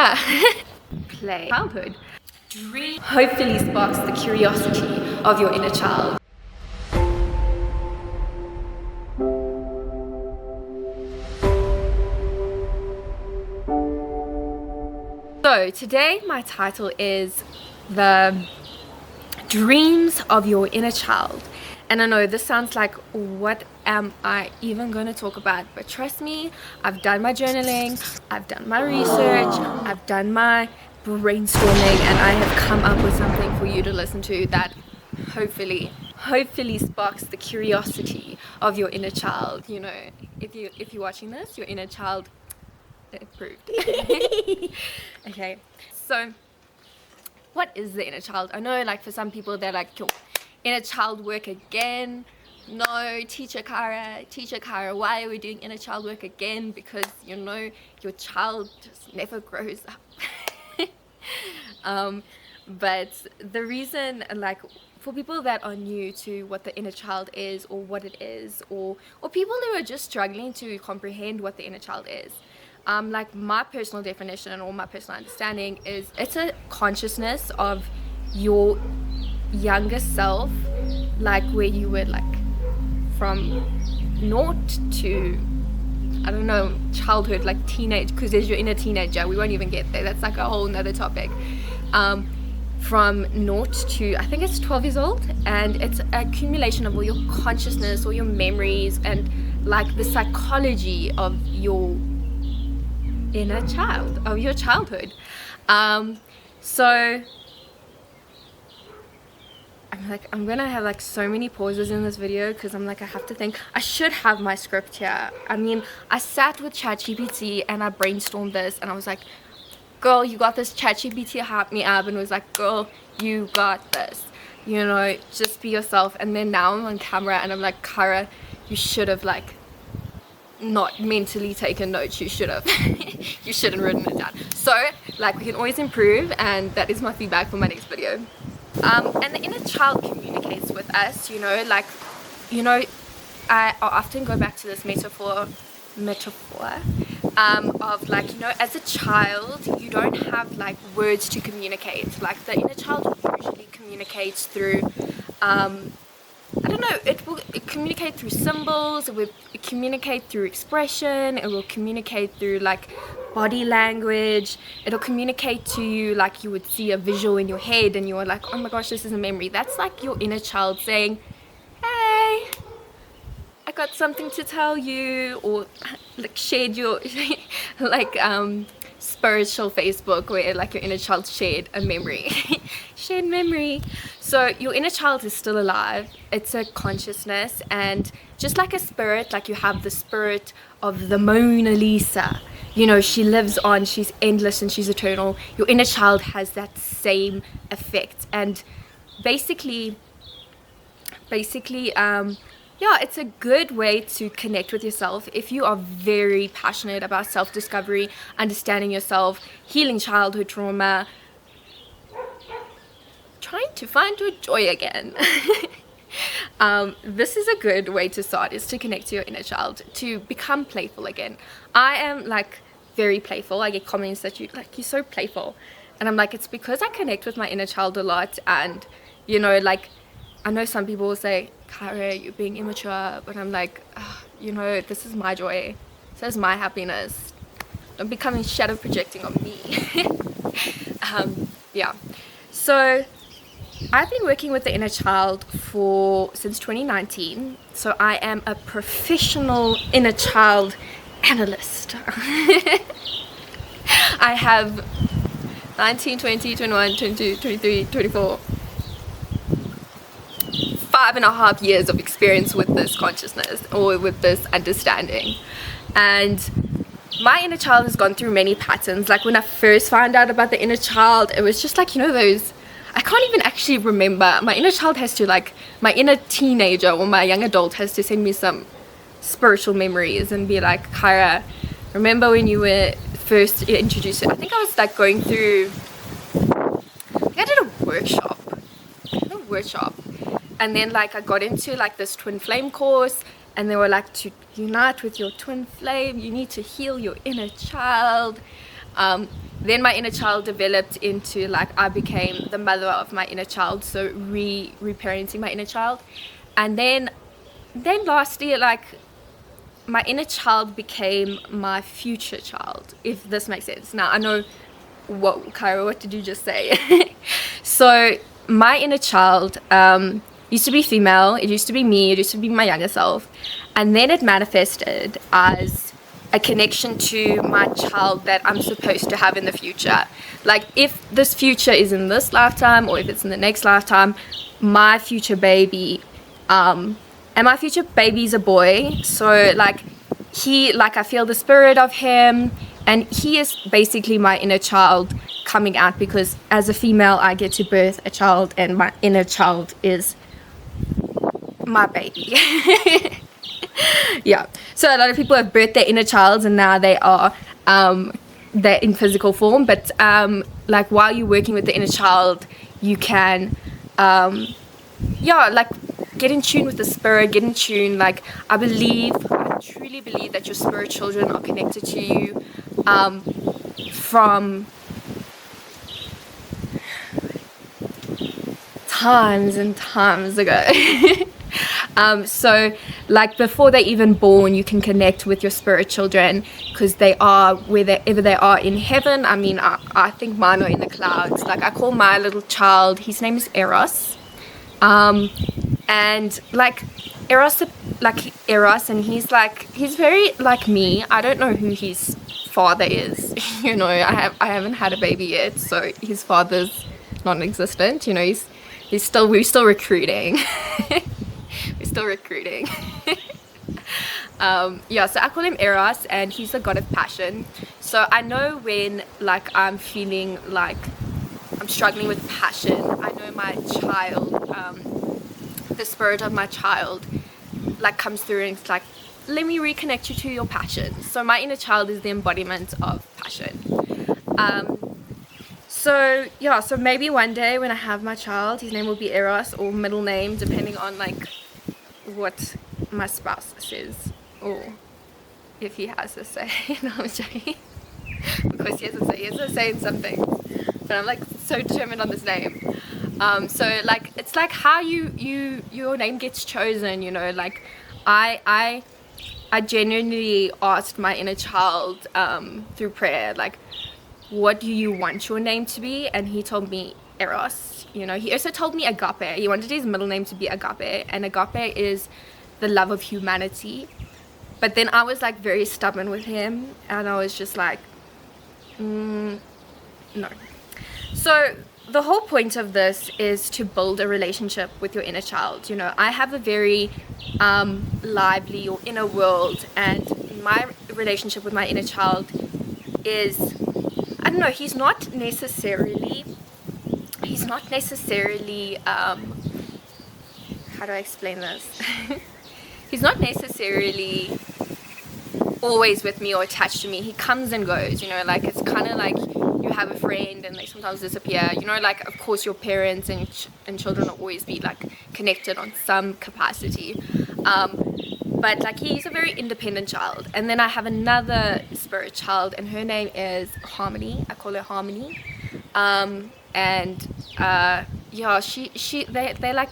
yeah. Play. Childhood. Dream hopefully sparks the curiosity of your inner child. So today my title is the dreams of your inner child. And I know this sounds like, what am I even going to talk about? But trust me, I've done my journaling, I've done my research, I've done my brainstorming, and I have come up with something for you to listen to that hopefully sparks the curiosity of your inner child. You know, if you're watching this, your inner child approved. Okay, so what is the inner child? I know, like, for some people they're like, your inner child work again. No, teacher Kara, why are we doing inner child work again? Because, you know, your child just never grows up. But the reason, like, for people that are new to what the inner child is, or what it is, or people who are just struggling to comprehend what the inner child is, like, my personal definition or my personal understanding is it's a consciousness of your younger self, like where you were like from naught to, I don't know, childhood, like teenage, because there's your inner teenager. We won't even get there, that's like a whole nother topic. From naught to, I think it's 12 years old, and it's an accumulation of all your consciousness, all your memories, and like the psychology of your inner child, of your childhood. So I'm gonna have like so many pauses in this video because I'm like, I have to think. I should have my script here. I mean, I sat with ChatGPT and I brainstormed this, and I was like, girl, you got this. ChatGPT hyped me up and was like, girl, you got this, you know, just be yourself. And then now I'm on camera and I'm like, Kara, you should have like not mentally taken notes. You should have you shouldn't written it down. So like, we can always improve, and that is my feedback for my next video. And the inner child communicates with us, you know, like, you know, I often go back to this metaphor of like, you know, as a child you don't have like words to communicate. Like, the inner child usually communicates through I don't know, it will communicate through symbols, it will communicate through expression, it will communicate through like body language, it'll communicate to you like you would see a visual in your head and you're like, oh my gosh, this is a memory. That's like your inner child saying, hey, I got something to tell you, or like shared your like spiritual Facebook where like your inner child shared a memory. Shared memory. So your inner child is still alive. It's a consciousness, and just like a spirit, like you have the spirit of the Mona Lisa, you know, she lives on, she's endless and she's eternal. Your inner child has that same effect. And basically yeah, it's a good way to connect with yourself if you are very passionate about self-discovery, understanding yourself, healing childhood trauma, trying to find your joy again. This is a good way to start, is to connect to your inner child, to become playful again. I am like very playful. I get comments that you're so playful, and I'm like, it's because I connect with my inner child a lot. And you know, like, I know some people will say, Kara, you're being immature, but I'm like, you know, this is my joy, this is my happiness. Don't be coming shadow projecting on me. Yeah, so I've been working with the inner child since 2019, so I am a professional inner child analyst. I have 19, 20, 21, 22, 23, 24, 5.5 years of experience with this consciousness, or with this understanding. And my inner child has gone through many patterns. Like, when I first found out about the inner child, it was just like, you know, those, I can't even actually remember. My inner child has to, like, my inner teenager or my young adult has to send me some spiritual memories and be like, Kara, remember when you were first introduced? I think I was like going through, I did a workshop, and then like I got into like this twin flame course, and they were like, to unite with your twin flame, you need to heal your inner child. then my inner child developed into like I became the mother of my inner child, so reparenting my inner child. And then lastly, like my inner child became my future child, if this makes sense. Now I know what, Kyra, what did you just say? So my inner child used to be female. It used to be me. It used to be my younger self, and then it manifested as a connection to my child that I'm supposed to have in the future. Like if this future is in this lifetime or if it's in the next lifetime, my future baby, and my future baby's a boy, so like I feel the spirit of him, and he is basically my inner child coming out, because as a female I get to birth a child, and my inner child is my baby. Yeah, so a lot of people have birthed their inner child and now they are they're in physical form, but like while you're working with the inner child, you can like get in tune with the spirit, get in tune. Like I truly believe that your spirit children are connected to you from times and times ago. So like before they're even born, you can connect with your spirit children, because they are wherever they are in heaven. I mean, I think mine are in the clouds. Like I call my little child, his name is Eros, and like Eros, and he's very like me. I don't know who his father is. You know, I haven't had a baby yet, so his father's non-existent. You know, we're still recruiting. We're still recruiting. So I call him Eros, and he's the god of passion. So I know when like I'm feeling like I'm struggling with passion, I know my child, the spirit of my child like comes through and it's like, let me reconnect you to your passion. So my inner child is the embodiment of passion. So maybe one day when I have my child, his name will be Eros, or middle name, depending on like what my spouse says, or if he has a say. No, I'm joking. Because he has a say in something, but I'm like so determined on this name. So like it's like how your name gets chosen, you know. Like I genuinely asked my inner child through prayer, like, what do you want your name to be? And he told me Eros. You know, he also told me agape. He wanted his middle name to be agape, and agape is the love of humanity. But then I was like very stubborn with him, and I was just like, no. So the whole point of this is to build a relationship with your inner child. You know, I have a very lively or inner world, and my relationship with my inner child is, I don't know, he's not necessarily how do I explain this? He's not necessarily always with me or attached to me. He comes and goes, you know, like it's kind of like you have a friend and they sometimes disappear, you know. Like of course your parents and children will always be like connected on some capacity, but like he's a very independent child. And then I have another spirit child, and her name is Harmony. I call her Harmony. They're like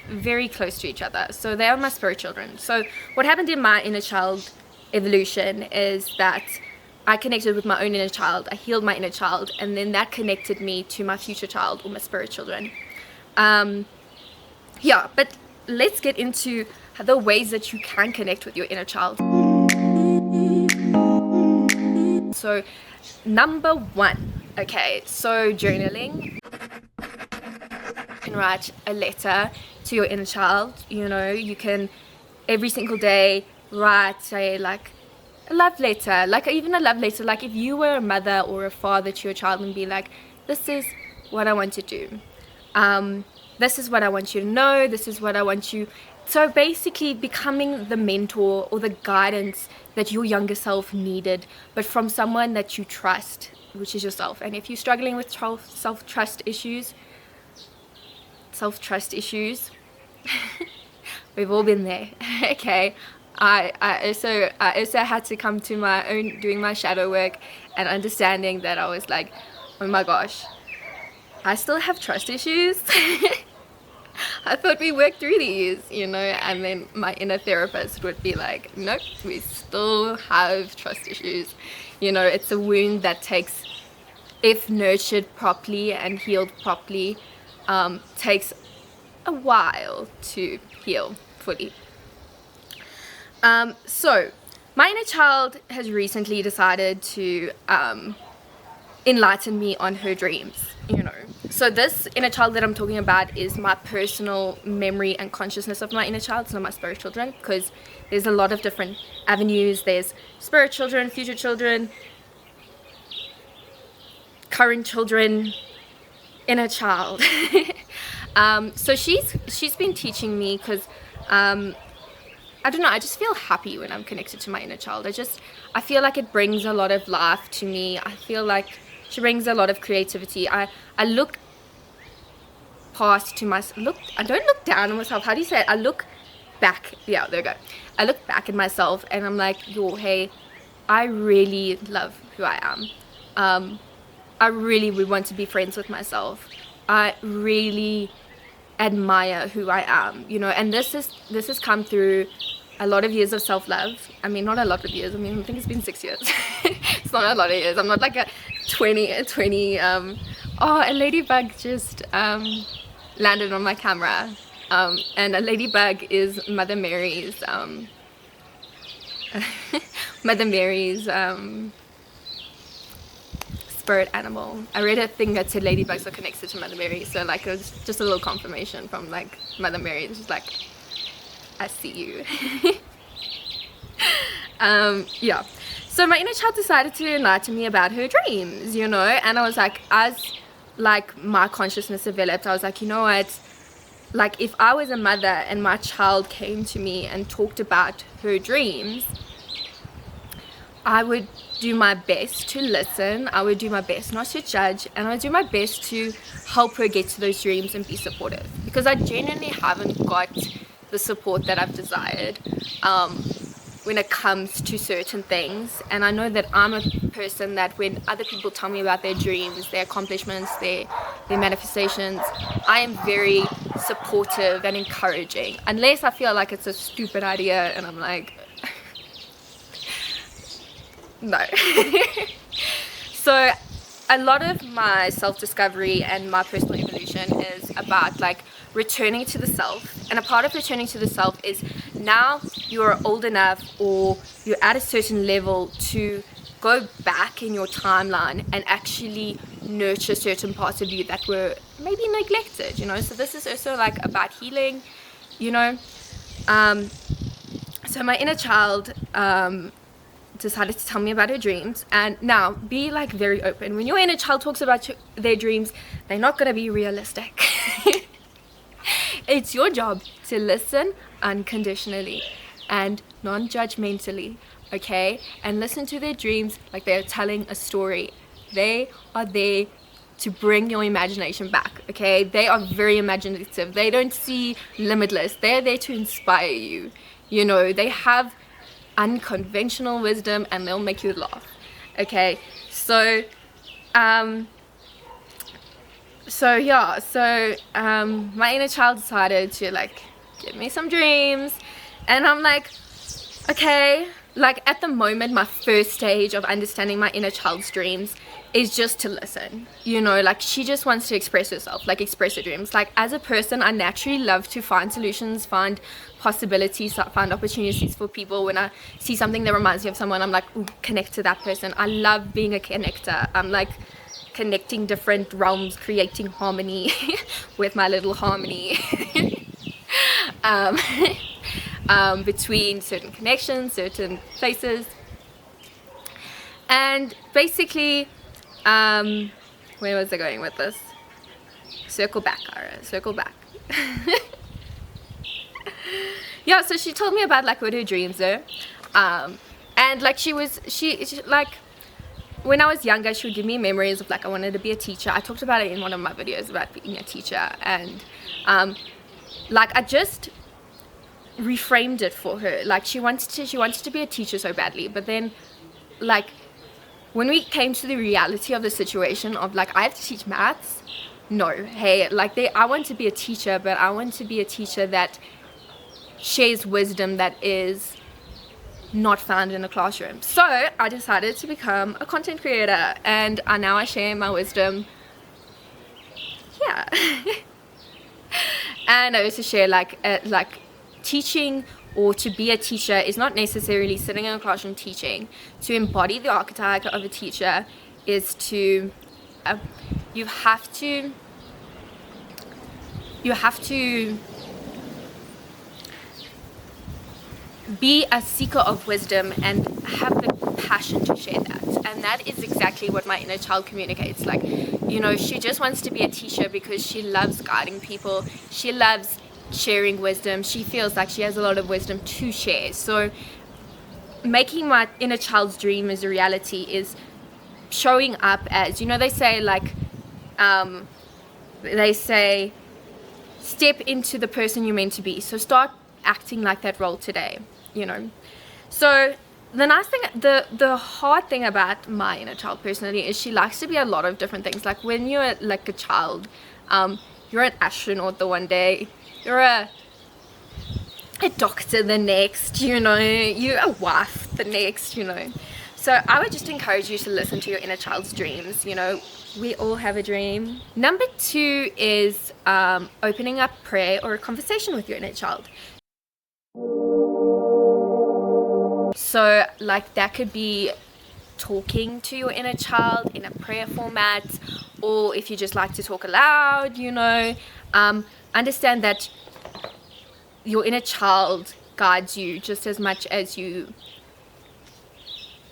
very close to each other, so they are my spirit children. So what happened in my inner child evolution is that I connected with my own inner child, I healed my inner child, and then that connected me to my future child, or my spirit children. But let's get into the ways that you can connect with your inner child. So number one, okay, so journaling. You can write a letter to your inner child. You know, you can every single day write, say, like a love letter, like even a love letter, like if you were a mother or a father to your child, and be like, this is what I want to do, this is what I want you to know, this is what I want you. So basically becoming the mentor or the guidance that your younger self needed, but from someone that you trust, which is yourself. And if you're struggling with self-trust issues, we've all been there. Okay, I also had to come to my own doing my shadow work and understanding that I was like, oh my gosh, I still have trust issues. I thought we worked through these, and then my inner therapist would be like, nope, we still have trust issues. It's a wound that takes, if nurtured properly and healed properly, takes a while to heal fully. So my inner child has recently decided to enlighten me on her dreams. So this inner child that I'm talking about is my personal memory and consciousness of my inner child. It's not my spirit children, because there's a lot of different avenues. There's spirit children, future children, current children, inner child. So she's been teaching me, because I don't know, I just feel happy when I'm connected to my inner child. I feel like it brings a lot of life to me. I feel like she brings a lot of creativity. I look past to myself. I don't look down on myself. How do you say it? I look back. Yeah, there we go. I look back at myself and I'm like, yo, hey, I really love who I am. I really would want to be friends with myself. I really admire who I am, and this has come through a lot of years of self-love. I mean, not a lot of years. I mean, I think it's been 6 years. It's not a lot of years. I'm not like a 20 a ladybug just landed on my camera, and a ladybug is Mother Mary's spirit animal. I read a thing that said ladybugs are connected to Mother Mary, so like it was just a little confirmation from like Mother Mary. It's just like, I see you. Yeah. So my inner child decided to enlighten me about her dreams, and I was like, as like my consciousness developed, I was like, you know what? Like if I was a mother and my child came to me and talked about her dreams, I would do my best to listen. I would do my best not to judge, and I would do my best to help her get to those dreams and be supportive, because I genuinely haven't got the support that I've desired when it comes to certain things. And I know that I'm a person that when other people tell me about their dreams, their accomplishments, their manifestations, I am very supportive and encouraging, unless I feel like it's a stupid idea and I'm like, no. So a lot of my self-discovery and my personal evolution is about like returning to the self, and a part of returning to the self is now you're old enough or you're at a certain level to go back in your timeline and actually nurture certain parts of you that were maybe neglected, so this is also like about healing, so my inner child decided to tell me about her dreams. And now be like very open. When your inner child talks about their dreams, they're not going to be realistic. It's your job to listen unconditionally and non-judgmentally, okay? And listen to their dreams like they're telling a story. They are there to bring your imagination back, okay? They are very imaginative. They don't see limitless. They're there to inspire you. They have unconventional wisdom and they'll make you laugh, okay? So my inner child decided to like give me some dreams, and I'm like, okay. Like at the moment, my first stage of understanding my inner child's dreams is just to listen, like she just wants to express herself, like express her dreams. Like as a person, I naturally love to find solutions, find possibilities, find opportunities for people. When I see something that reminds me of someone, I'm like, ooh, connect to that person. I love being a connector. I'm like connecting different realms, creating harmony with my little harmony between certain connections, certain places. And basically, where was I going with this? Circle back, Ara, circle back. Yeah, so she told me about like what her dreams are, and like she like when I was younger, she would give me memories of like I wanted to be a teacher. I talked about it in one of my videos about being a teacher, and like reframed it for her. Like she wanted to be a teacher so badly, but then like when we came to the reality of the situation of like I have to teach maths, no, hey, like I want to be a teacher, but I want to be a teacher that shares wisdom that is not found in a classroom. So I decided to become a content creator, and now I share my wisdom. Yeah. And I also share like teaching, or to be a teacher is not necessarily sitting in a classroom teaching. To embody the archetype of a teacher is to you have to be a seeker of wisdom and have the passion to share that. And that is exactly what my inner child communicates. Like, you know, she just wants to be a teacher because she loves guiding people. She loves sharing wisdom. She feels like she has a lot of wisdom to share. So making my inner child's dream as a reality is showing up as, you know, they say like, step into the person you're meant to be. So start acting like that role today, you know. So the nice thing, the hard thing about my inner child personally is she likes to be a lot of different things. Like when you're like a child, you're an astronaut the one day, you're a doctor the next, you know, you're a wife the next, you know. So I would just encourage you to listen to your inner child's dreams. You know, we all have a dream. Number 2 is opening up prayer or a conversation with your inner child. So like that could be talking to your inner child in a prayer format, or if you just like to talk aloud, you know, understand that your inner child guides you just as much as you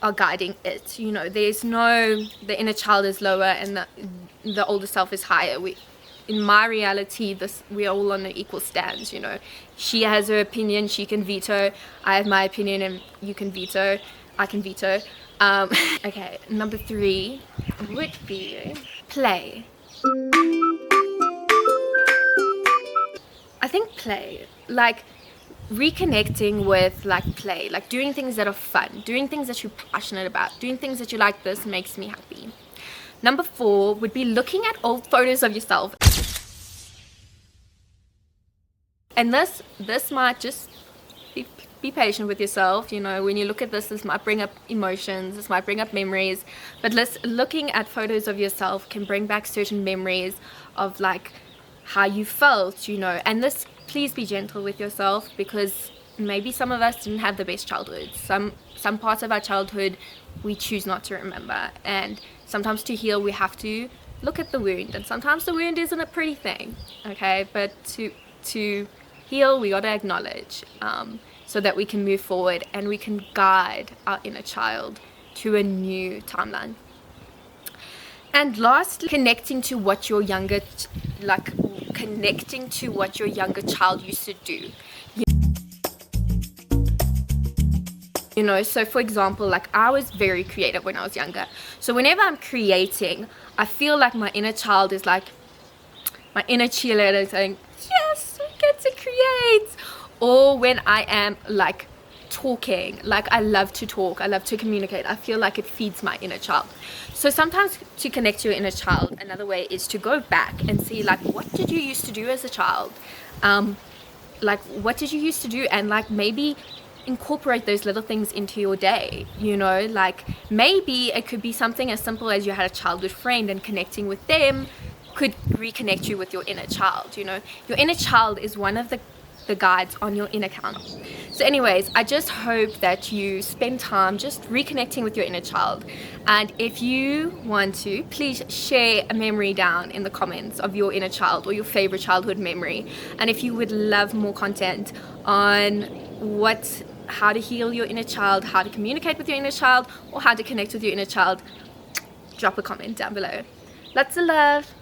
are guiding it. You know, there's no, the inner child is lower and the older self is higher. In my reality, we're all on an equal stance, you know. She has her opinion, she can veto. I have my opinion and you can veto. I can veto. Okay, number 3 would be play. I think play, like reconnecting with like play, like doing things that are fun, doing things that you're passionate about, doing things that you like, this makes me happy. Number 4 would be looking at old photos of yourself. And this might just be patient with yourself, you know. When you look at this might bring up emotions, this might bring up memories, but looking at photos of yourself can bring back certain memories of like how you felt, you know. And this, please be gentle with yourself, because maybe some of us didn't have the best childhood. Some parts of our childhood we choose not to remember, and sometimes to heal we have to look at the wound, and sometimes the wound isn't a pretty thing, okay, but to heal we got to acknowledge, so that we can move forward and we can guide our inner child to a new timeline. And lastly, connecting to what your younger child used to do. You know, so for example, like I was very creative when I was younger. So whenever I'm creating, I feel like my inner child is like, my inner cheerleader saying, yes, we get to create. Or when I am like talking, like I love to talk, I love to communicate, I feel like it feeds my inner child. So sometimes to connect to your inner child, another way is to go back and see like, what did you used to do as a child? Like what did you used to do? And like maybe incorporate those little things into your day, you know. Like maybe it could be something as simple as you had a childhood friend, and connecting with them could reconnect you with your inner child, you know. Your inner child is one of the guides on your inner account. So anyways, I just hope that you spend time just reconnecting with your inner child. And if you want to, please share a memory down in the comments of your inner child or your favorite childhood memory. And if you would love more content on how to heal your inner child, how to communicate with your inner child, or how to connect with your inner child, drop a comment down below. Lots of love.